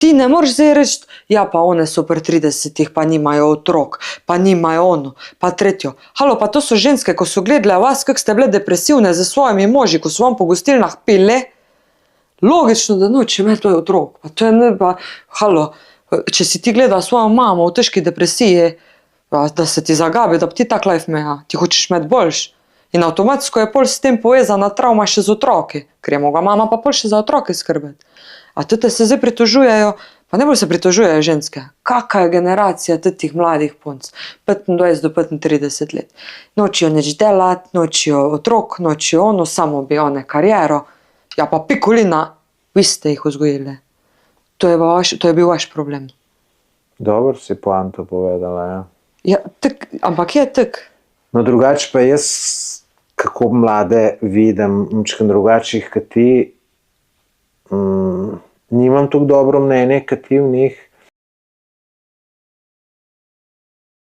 Ti ne moreš zdaj reči, ja, pa one so pri 30-ih, pa nimajo otrok, pa nimajo ono, pa tretjo. Halo, pa to so ženske, ko so gledale vas, kako ste bile depresivne za svojimi moži, ko so vam po gostilnah pile. Logično, da noče imeti tvoj otrok. Pa to je ne, pa, halo, če si ti gledal svojo mamo v težki depresiji, da se ti zagabi, da bi ti tak life imel, ti hočeš imeti boljš. In avtomatsko je pol s tem povezana travma še z otroki, ker je mogla mama pa pol še za otroke skrbeti. A tete se zdaj pritožujejo, pa ne bolj se pritožujejo ženske. Kaka je generacija tetih mladih punc, 25 do 35 let. Nočijo nič delati, nočijo otrok, nočijo ono, samo bi one kariero. Ja pa pikolina, vi ste jih vzgojili. To je bil vaš problem. Dobro si poanto povedala, ja. Ja, tak, ampak je tak. No drugače pa jaz, kako mlade vidim, mačkam drugačih kot ti, nimam tako dobro mnenje kot ti v njih.